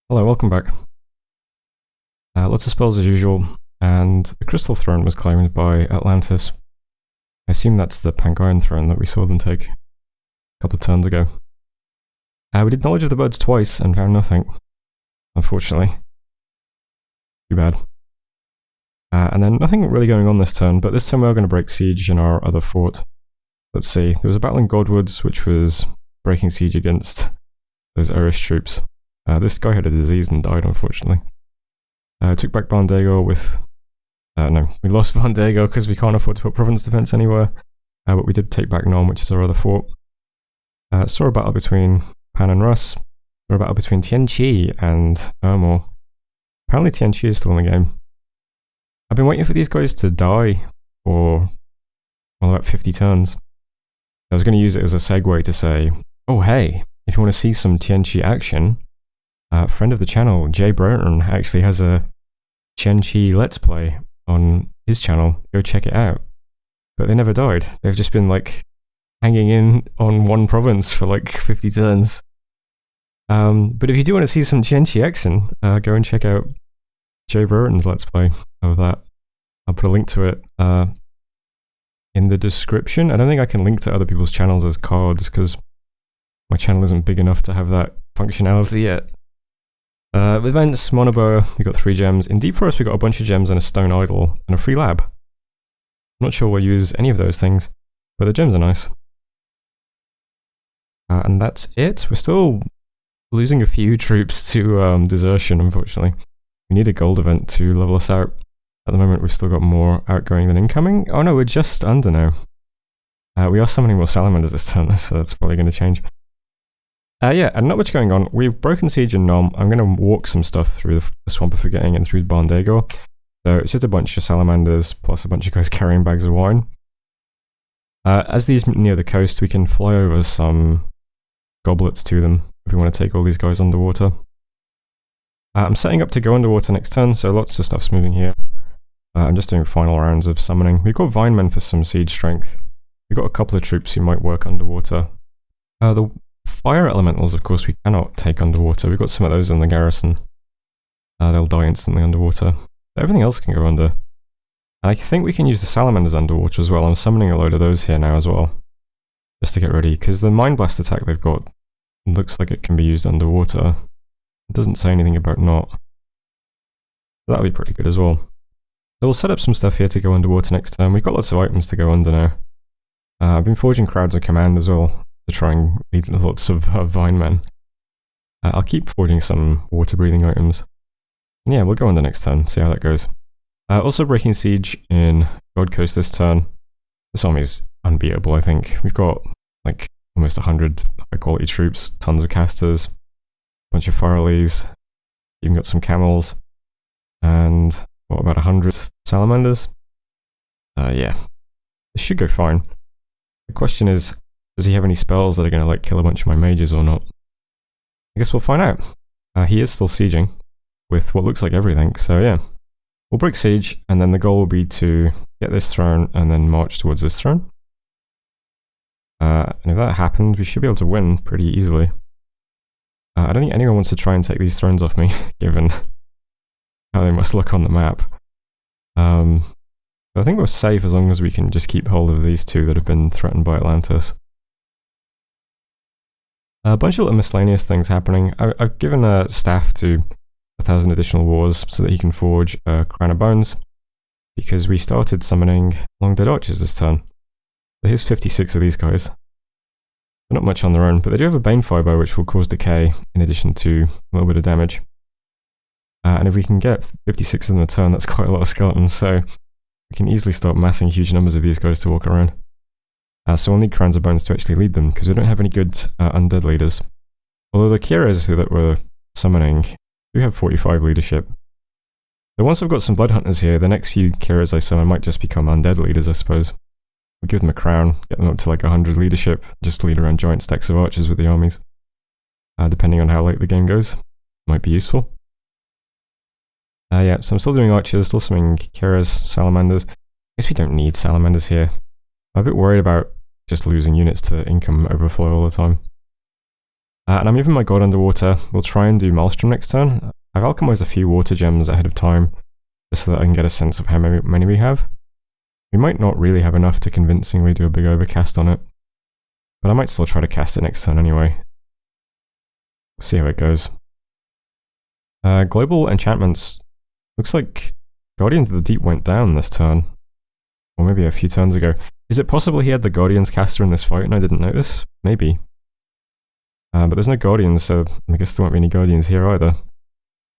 Hello, welcome back. Lots of spells as usual, and the Crystal Throne was claimed by Atlantis. I assume that's the Pangaean Throne that we saw them take a couple of turns ago. We did Knowledge of the Birds twice and found nothing, unfortunately. Too bad. And then nothing really going on this turn, but this turn we are going to break siege in our other fort. Let's see, there was a battle in Godwoods, which was breaking siege against those Irish troops. This guy had a disease and died, unfortunately. Took back Barndego with... no, we lost Barndego because we can't afford to put Province Defense anywhere. But we did take back Nome, which is our other fort. Saw a battle between Pan and Russ. Saw a battle between Tianqi and Ermor. Apparently Tianqi is still in the game. I've been waiting for these guys to die for, well, about 50 turns. I was going to use it as a segue to say, oh hey, if you want to see some Tianqi action, friend of the channel, JBBM, actually has a Tianqi Let's Play on his channel. Go check it out. But they never died. They've just been like hanging in on one province for like 50 turns. But if you do want to see some Tianqi action, go and check out JBBM's Let's Play of that. I'll put a link to it in the description. I don't think I can link to other people's channels as cards because my channel isn't big enough to have that functionality yet. Events, Monoboa, we got 3 gems. In Deep Forest we got a bunch of gems and a stone idol and a free lab. I'm not sure we'll use any of those things, but the gems are nice. And that's it. We're still losing a few troops to desertion, unfortunately. We need a gold event to level us out. At the moment we've still got more outgoing than incoming. Oh no, we're just under now. We are summoning more salamanders this turn, so that's probably going to change. Yeah, and not much going on. We've broken siege in Nome. I'm going to walk some stuff through the Swamp of Forgetting and through Barndego. So it's just a bunch of salamanders, plus a bunch of guys carrying bags of wine. As these near the coast, we can fly over some goblets to them if we want to take all these guys underwater. I'm setting up to go underwater next turn, so lots of stuff's moving here. I'm just doing final rounds of summoning. We've got Vinemen for some siege strength. We've got a couple of troops who might work underwater. The fire elementals, of course, we cannot take underwater. We've got some of those in the garrison. They'll die instantly underwater. But everything else can go under. And I think we can use the salamanders underwater as well. I'm summoning a load of those here now as well. Just to get ready, because the Mind Blast attack they've got looks like it can be used underwater. It doesn't say anything about not. So that'll be pretty good as well. So we'll set up some stuff here to go underwater next turn. We've got lots of items to go under now. I've been forging crowds of command as well, to try and lead lots of Vinemen. I'll keep forging some water-breathing items. And yeah, we'll go under next turn, see how that goes. Also breaking siege in God Coast this turn. This army's unbeatable, I think. We've got like almost 100 high-quality troops, tons of casters, a bunch of fireleys, even got some camels, and what, about 100 salamanders? Yeah, this should go fine. The question is, does he have any spells that are going to like kill a bunch of my mages or not? I guess we'll find out. He is still sieging with what looks like everything, so yeah. We'll break siege, and then the goal will be to get this throne and then march towards this throne. And if that happened, we should be able to win pretty easily. I don't think anyone wants to try and take these thrones off me, given how they must look on the map. But I think we're safe as long as we can just keep hold of these two that have been threatened by Atlantis. A bunch of little miscellaneous things happening. I've given a staff to 1,000 additional wars so that he can forge a Crown of Bones, because we started summoning Long Dead Archers this turn. So here's 56 of these guys. They're not much on their own, but they do have a Bane Fireball which will cause decay in addition to a little bit of damage. And if we can get 56 of them a turn, that's quite a lot of skeletons, so we can easily start massing huge numbers of these guys to walk around. So we'll need Crowns of Bones to actually lead them, because we don't have any good undead leaders. Although the Kiras that we're summoning do have 45 leadership. So once I've got some Blood Hunters here, the next few Kiras I summon might just become undead leaders, I suppose. We'll give them a crown, get them up to like 100 leadership, just to lead around giant stacks of archers with the armies. Depending on how late the game goes, might be useful. Yeah, so I'm still doing archers, still summoning Kiras, salamanders. I guess we don't need salamanders here. I'm a bit worried about just losing units to income overflow all the time. And I'm moving my god underwater. We'll try and do Maelstrom next turn. I've alchemized a few water gems ahead of time, just so that I can get a sense of how many we have. We might not really have enough to convincingly do a big overcast on it, but I might still try to cast it next turn anyway. See how it goes. Global enchantments. Looks like Guardians of the Deep went down this turn. Or maybe a few turns ago. Is it possible he had the Guardians caster in this fight and I didn't notice? Maybe. But there's no Guardians, so I guess there won't be any Guardians here either.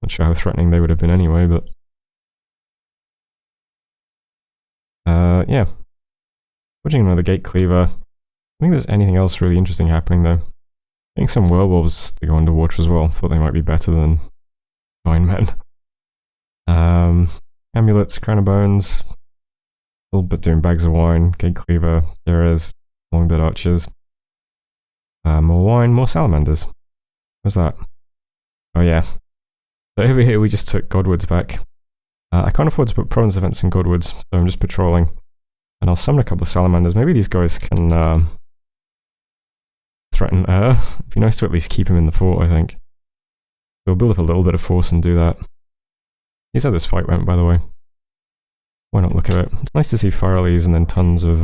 Not sure how threatening they would have been anyway, but... yeah. Watching another Gate Cleaver. I don't think there's anything else really interesting happening though. I think some werewolves to go underwater as well. Thought they might be better than Vine Men. Amulets, Crown of Bones. A little bit doing Bags of Wine, Gate Cleaver, Jerez, Long Dead Archers. More wine, more salamanders. What's that? Oh yeah. So over here we just took Godwoods back. I can't afford to put Province events in Godwoods, so I'm just patrolling. And I'll summon a couple of salamanders. Maybe these guys can threaten It'd be nice to at least keep him in the fort, I think. So we'll build up a little bit of force and do that. Here's how this fight went, by the way. Why not look at it? It's nice to see Fireleys and then tons of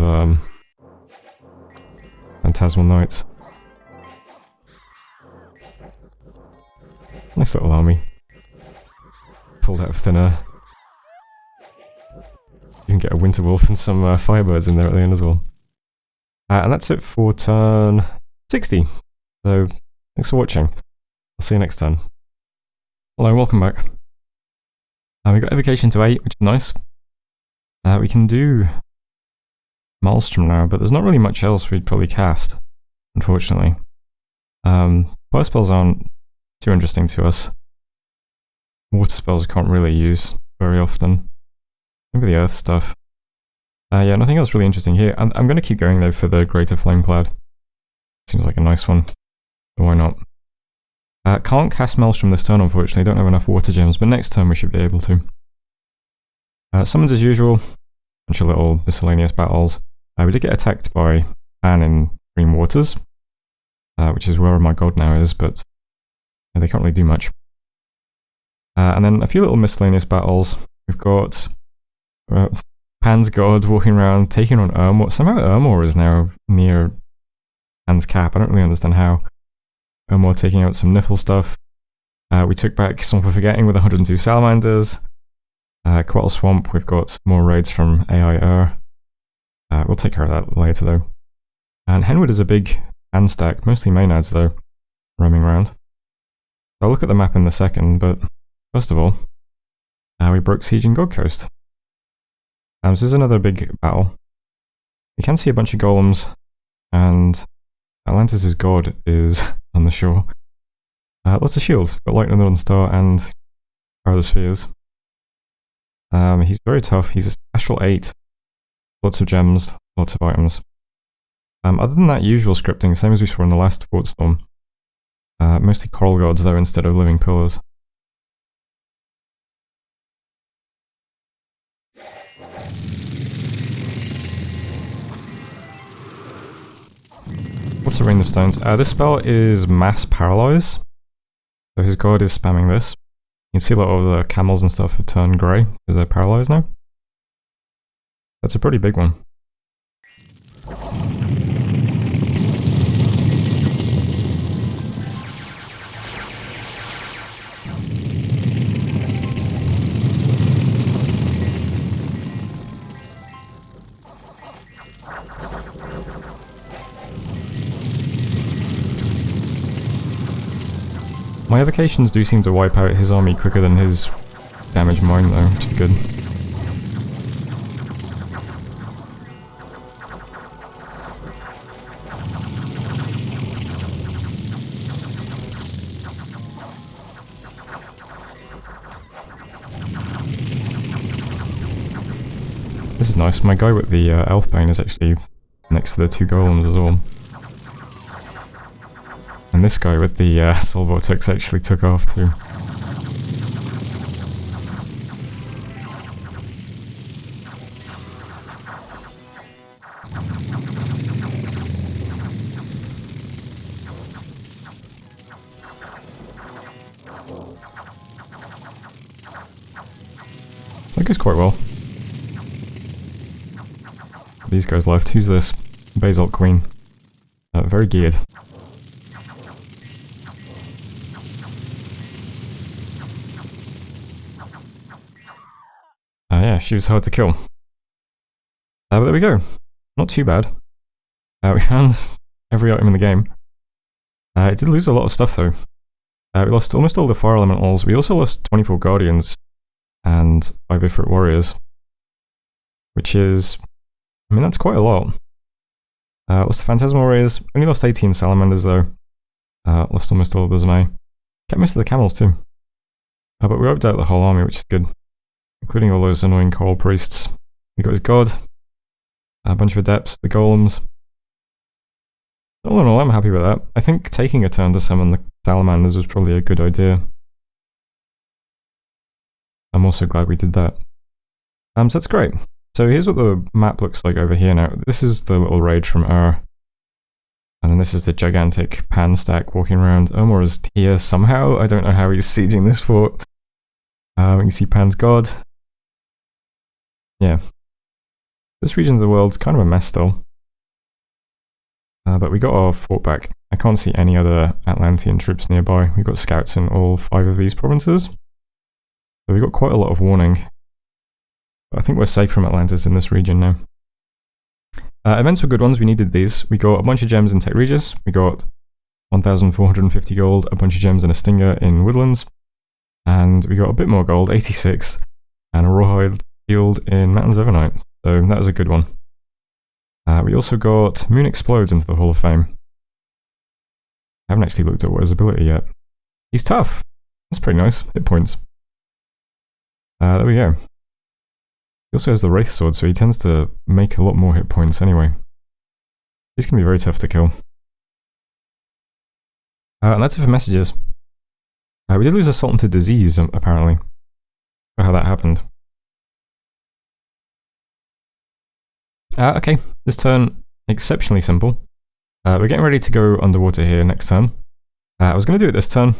Phantasmal Knights. Nice little army. Pulled out of thin air. You can get a Winter Wolf and some Firebirds in there at the end as well. And that's it for turn 60. So, thanks for watching. I'll see you next time. Hello, welcome back. We got Evocation to 8, which is nice. We can do Maelstrom now, but there's not really much else we'd probably cast, unfortunately. Fire spells aren't too interesting to us. Water spells we can't really use very often. Maybe the earth stuff. Yeah, nothing else really interesting here. I'm going to keep going though for the Greater Flame Cloud. Seems like a nice one. So why not? Can't cast Maelstrom this turn, unfortunately. Don't have enough water gems, but next turn we should be able to. Summons as usual. Bunch of little miscellaneous battles. We did get attacked by Pan in Green Waters, which is where my god now is, but they can't really do much. And then a few little miscellaneous battles. We've got Pan's god walking around, taking on Ermor. Somehow Ermor is now near Pan's cap. I don't really understand how. Ermor taking out some Niffle stuff. We took back Swamp of Forgetting with 102 Salamanders. Quattle Swamp, we've got more raids from AI we'll take care of that later though. And Henwood is a big hand stack, mostly Maenads though, roaming around. I'll look at the map in a second, but first of all, we broke Siege in God Coast. This is another big battle. You can see a bunch of golems, and Atlantis' god is on the shore. Lots of shields. Got Light of the Northern Star and Power of the Spheres. He's very tough. He's Astral 8. Lots of gems, lots of items. Other than that usual scripting, same as we saw in the last Fort Storm. Mostly Coral Gods though, instead of Living Pillars. What's the Rain of Stones? This spell is Mass Paralyze. So his god is spamming this. You can see a lot of the camels and stuff have turned grey because they're paralyzed now. That's a pretty big one. My evocations do seem to wipe out his army quicker than his damage mine though, which is good. This is nice. My guy with the Elfbane is actually next to the two golems as well. And this guy with the Soul Vortex actually took off too. That goes quite well. These guys left. Who's this? Basalt Queen. Very geared. Yeah, she was hard to kill. But there we go. Not too bad. We found every item in the game. It did lose a lot of stuff though. We lost almost all the fire elementals. We also lost 24 guardians and 5 Ifrit warriors. Which is... I mean, that's quite a lot. Lost the Phantasmal warriors. Only lost 18 salamanders though. Lost almost all of the Zmei. Kept most of the camels too. But we wiped out the whole army, which is good. Including all those annoying coral priests. We got his god. A bunch of adepts, the golems. All in all, I'm happy with that. I think taking a turn to summon the salamanders was probably a good idea. I'm also glad we did that. So that's great. So here's what the map looks like over here now. This is the little raid from And then this is the gigantic pan stack walking around. Omor is here somehow. I don't know how he's sieging this fort. We can see Pan's god. Yeah. This region of the world's kind of a mess still. But we got our fort back. I can't see any other Atlantean troops nearby. We've got scouts in all 5 of these provinces. So we got quite a lot of warning. But I think we're safe from Atlantis in this region now. Events were good ones, we needed these. We got a bunch of gems in Tech Regis. We got 1,450 gold, a bunch of gems and a stinger in Woodlands. And we got a bit more gold, 86, and a rawhide shield in Mountains of Evernight. So that was a good one. We also got Moon Explodes into the Hall of Fame. I haven't actually looked at what his ability yet. He's tough. That's pretty nice. Hit points. There we go. He also has the Wraith Sword, so he tends to make a lot more hit points anyway. He's going to be very tough to kill. And that's it for messages. We did lose a Sultan to disease, apparently. For how that happened. Okay, this turn, exceptionally simple. We're getting ready to go underwater here next turn. I was going to do it this turn.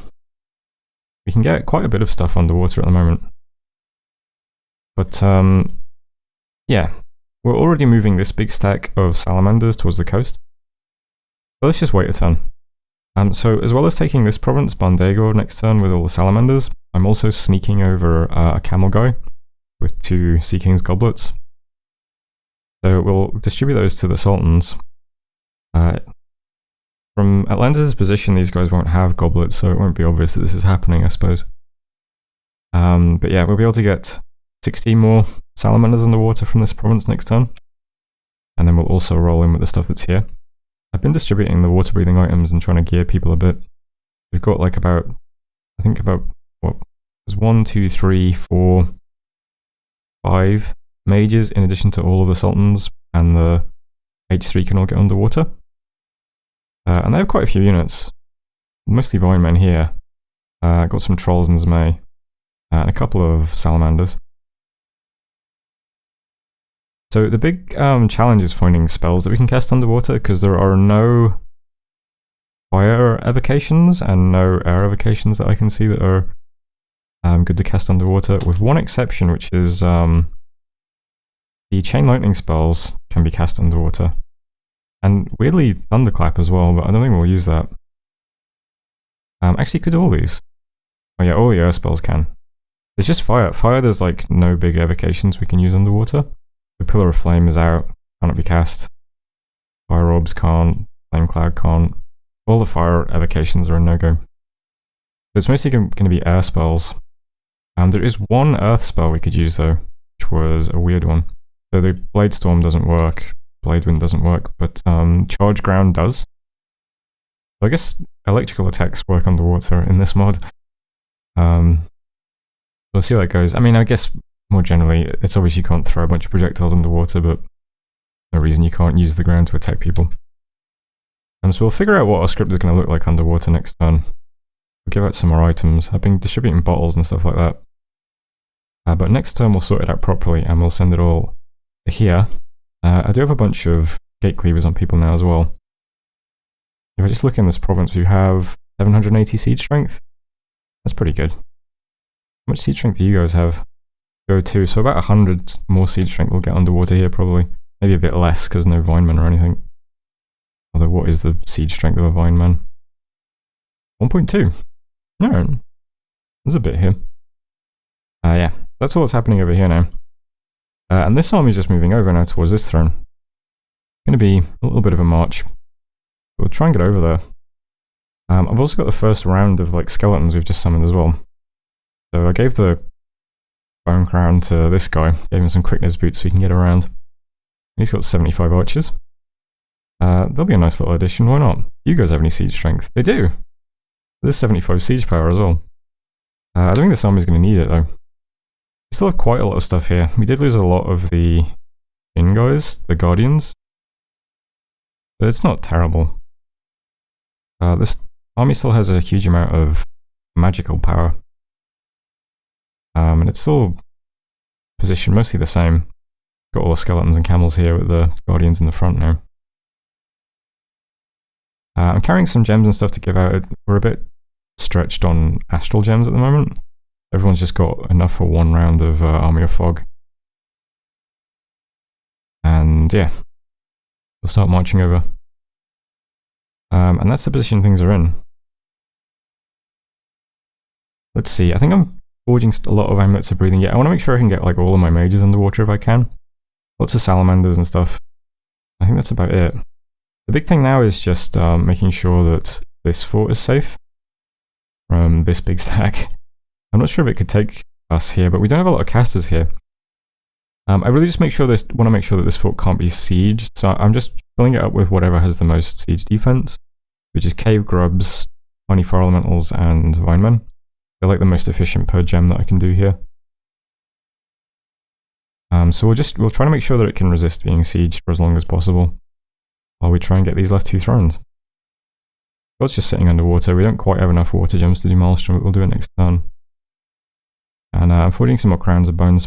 We can get quite a bit of stuff underwater at the moment. But, yeah. We're already moving this big stack of salamanders towards the coast. So let's just wait a turn. So as well as taking this province, Bandego, next turn with all the salamanders, I'm also sneaking over a camel guy with 2 Sea King's goblets. So we'll distribute those to the sultans. From Atlantis' position, these guys won't have goblets, so it won't be obvious that this is happening, I suppose. But yeah, we'll be able to get 16 more salamanders underwater from this province next turn. And then we'll also roll in with the stuff that's here. I've been distributing the water-breathing items and trying to gear people a bit. We've got like about, I think about, what? There's 1, 2, 3, 4, 5 mages in addition to all of the sultans, and the H3 can all get underwater. And they have quite a few units. Mostly Vine Men here. Got some trolls and Zmei. And a couple of salamanders. So the big challenge is finding spells that we can cast underwater, because there are no fire evocations and no air evocations that I can see that are good to cast underwater, with one exception, which is the chain lightning spells can be cast underwater. And weirdly, Thunderclap as well, but I don't think we'll use that. Actually, could all these? Oh yeah, all the air spells can. There's just fire. Fire, there's like no big evocations we can use underwater. The Pillar of Flame is out, cannot be cast. Fire Orbs can't, Flame Cloud can't. All the fire evocations are a no-go. So it's mostly going to be air spells. There is one earth spell we could use though, which was a weird one. So the Blade Storm doesn't work, Blade Wind doesn't work, but Charge Ground does. So I guess electrical attacks work underwater in this mod. We'll see how it goes. I mean, I guess more generally, it's obvious you can't throw a bunch of projectiles underwater, but no reason you can't use the ground to attack people. So we'll figure out what our script is going to look like underwater next turn. We'll give out some more items. I've been distributing bottles and stuff like that. But next turn we'll sort it out properly and we'll send it all here. I do have a bunch of gate cleavers on people now as well. If I just look in this province, we have 780 siege strength. That's pretty good. How much siege strength do you guys have? go to. So about 100 more siege strength will get underwater here probably. Maybe a bit less because no Vinemen or anything. Although what is the siege strength of a Vineman? 1.2. Alright. There's a bit here. Yeah, that's all that's happening over here now. And this army is just moving over now towards this throne. It's going to be a little bit of a march. We'll try and get over there. I've also got the first round of like skeletons we've just summoned as well. So I gave the bone crown to this guy, gave him some quickness boots so he can get around. He's got 75 archers. That'll be a nice little addition, why not? You guys have any siege strength? They do! There's 75 siege power as well. I don't think this army's going to need it though. We still have quite a lot of stuff here. We did lose a lot of the Jin guys, the Guardians. But it's not terrible. This army still has a huge amount of magical power. And it's still positioned mostly the same. Got all the skeletons and camels here with the Guardians in the front now. I'm carrying some gems and stuff to give out. We're a bit stretched on astral gems at the moment. Everyone's just got enough for one round of Army of Fog. And yeah, we'll start marching over. And that's the position things are in. Let's see, I think I'm forging a lot of amulets of breathing. Yeah, I want to make sure I can get like all of my mages underwater if I can. Lots of salamanders and stuff. I think that's about it. The big thing now is just making sure that this fort is safe from this big stack. I'm not sure if it could take us here, but we don't have a lot of casters here. I really just want to make sure that this fort can't be sieged, so I'm just filling it up with whatever has the most siege defense, which is cave grubs, 24 elementals, and vinemen. They're like the most efficient per gem that I can do here. So we'll try to make sure that it can resist being sieged for as long as possible while we try and get these last two thrones. God's just sitting underwater. We don't quite have enough water gems to do Maelstrom, but we'll do it next turn. And I'm forging some more crowns of bones.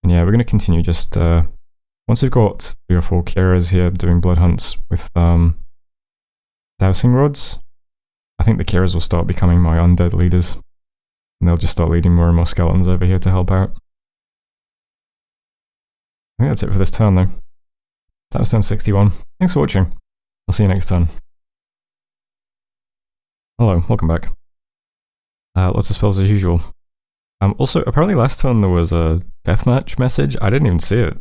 And yeah, we're going to continue just once we've got 3 or 4 Kiras here doing blood hunts with dowsing rods. I think the Kiras will start becoming my undead leaders. And they'll just start leading more and more skeletons over here to help out. I think that's it for this turn though. That was turn 61. Thanks for watching. I'll see you next turn. Hello, welcome back. Lots of spells as usual. Also, apparently last turn there was a deathmatch message. I didn't even see it.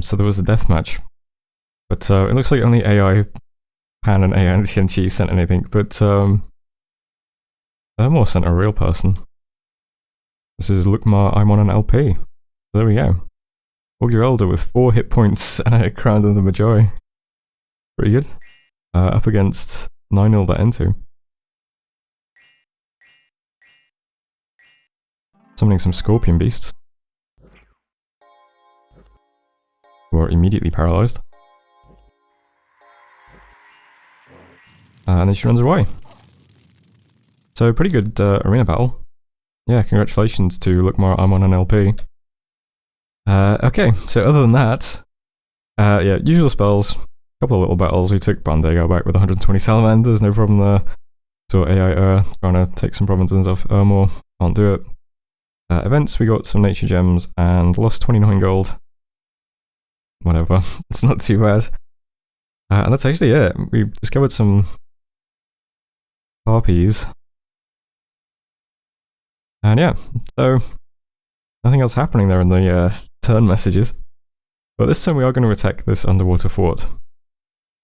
So there was a deathmatch. But it looks like only AI Pan and AI TNG sent anything, but Thermore sent a real person. This is Lukmar, I'm on an LP. There we go. Augur Elder with 4 hit points and a Crown of the Magi. Pretty good. Up against 9-0 that N2. Summoning some Scorpion Beasts. Who are immediately paralyzed. And then she runs away. So pretty good arena battle. Yeah, congratulations to Lukmar, I'm on an LP. Okay, so other than that, yeah, usual spells, couple of little battles. We took Bandego back with 120 salamanders, no problem there. So AI trying to take some provinces off Ermor, can't do it. Events, we got some nature gems and lost 29 gold. Whatever, it's not too bad. And that's actually it. We discovered some harpies. And yeah, so nothing else happening there in the turn messages. But this time we are going to attack this underwater fort.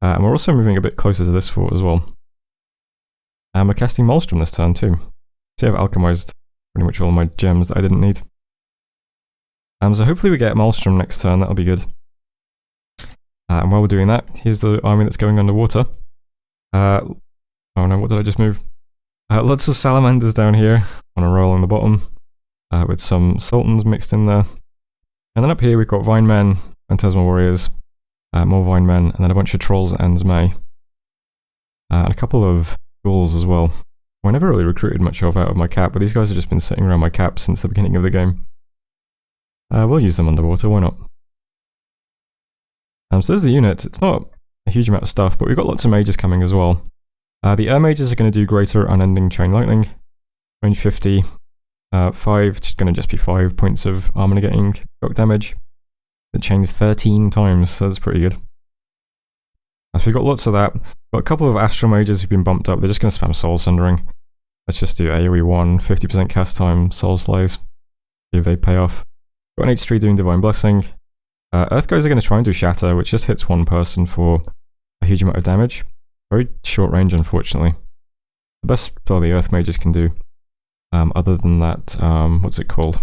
And we're also moving a bit closer to this fort as well. And we're casting Maelstrom this turn too. See, I've alchemized pretty much all my gems that I didn't need. So hopefully we get Maelstrom next turn, that'll be good. And while we're doing that, here's the army that's going underwater. Oh no, what did I just move? Lots of salamanders down here on a roll on the bottom, with some sultans mixed in there. And then up here we've got Vinemen, Phantasmal Warriors, more Vinemen, and then a bunch of Trolls and Zmei. And a couple of ghouls as well. I never really recruited much of out of my cap, but these guys have just been sitting around my cap since the beginning of the game. We'll use them underwater, why not? So there's the unit. It's not a huge amount of stuff, but we've got lots of mages coming as well. The air mages are going to do greater unending chain lightning, range 50, 5, it's going to just be 5 points of armor negating shock damage. It changed 13 times, so that's pretty good. So we've got lots of that. Got a couple of Astral Mages who've been bumped up. They're just going to spam Soul Sundering. Let's just do AoE 1, 50% cast time, Soul Slays. See if they pay off. Got an H3 doing Divine Blessing. Earthguys are going to try and do Shatter, which just hits one person for a huge amount of damage. Very short range, unfortunately. The best spell the Earth Mages can do. Other than that, what's it called?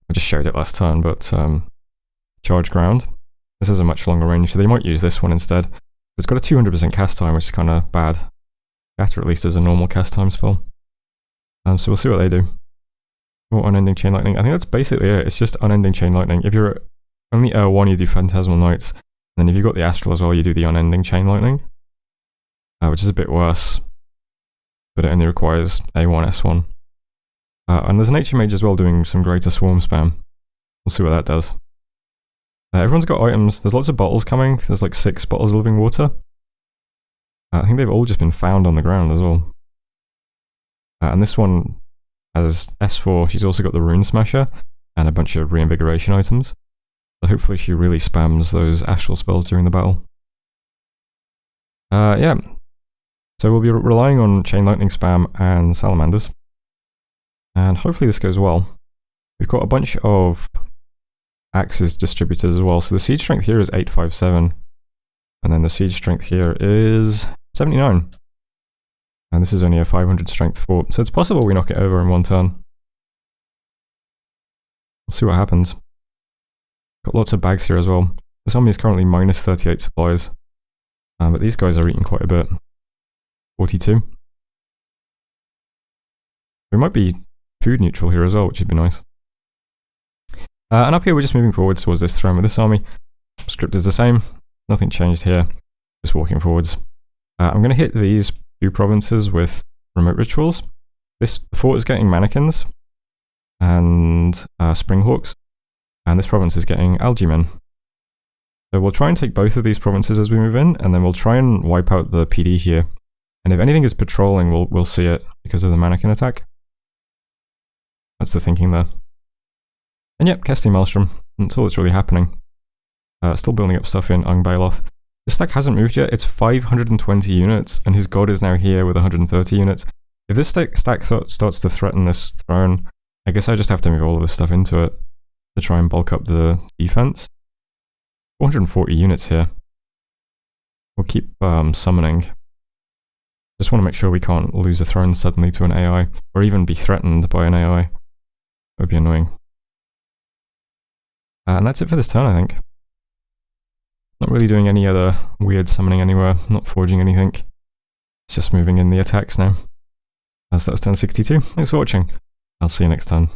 I just showed it last turn, but Charge Ground. This has a much longer range, so they might use this one instead. It's got a 200% cast time, which is kind of bad. Shatter at least is a normal cast time spell. So we'll see what they do. Or Unending Chain Lightning. I think that's basically it. It's just Unending Chain Lightning. If you're only R1, you do Phantasmal Knights. And then if you've got the Astral as well, you do the Unending Chain Lightning. Which is a bit worse. But it only requires A1, S1. And there's an Nature Mage as well doing some Greater Swarm spam. We'll see what that does. Everyone's got items. There's lots of bottles coming. There's like 6 bottles of living water. I think they've all just been found on the ground as well. And this one has S4. She's also got the Rune Smasher and a bunch of reinvigoration items. So hopefully she really spams those astral spells during the battle. Yeah. So we'll be relying on Chain Lightning spam and Salamanders. And hopefully this goes well. We've got a bunch of axes distributed as well. So the siege strength here is 857. And then the siege strength here is 79. And this is only a 500 strength fort. So it's possible we knock it over in one turn. We'll see what happens. Got lots of bags here as well. This army is currently minus 38 supplies. But these guys are eating quite a bit. 42. We might be food neutral here as well, which would be nice. And up here we're just moving forwards towards this throne with this army. Script is the same. Nothing changed here. Just walking forwards. I'm going to hit these 2 provinces with remote rituals. This fort is getting mannequins and springhawks, and this province is getting algae men. So we'll try and take both of these provinces as we move in, and then we'll try and wipe out the PD here. And if anything is patrolling, we'll see it because of the mannequin attack. That's the thinking there. And yep, casting Maelstrom. That's all that's really happening. Still building up stuff in Ung-Bailoth. This stack hasn't moved yet. It's 520 units, and his god is now here with 130 units. If this stack starts to threaten this throne, I guess I just have to move all of this stuff into it to try and bulk up the defense. 440 units here. We'll keep summoning. Just want to make sure we can't lose a throne suddenly to an AI, or even be threatened by an AI. That would be annoying. And that's it for this turn, I think. Not really doing any other weird summoning anywhere, not forging anything. It's just moving in the attacks now. So that was turn 62. Thanks for watching. I'll see you next time.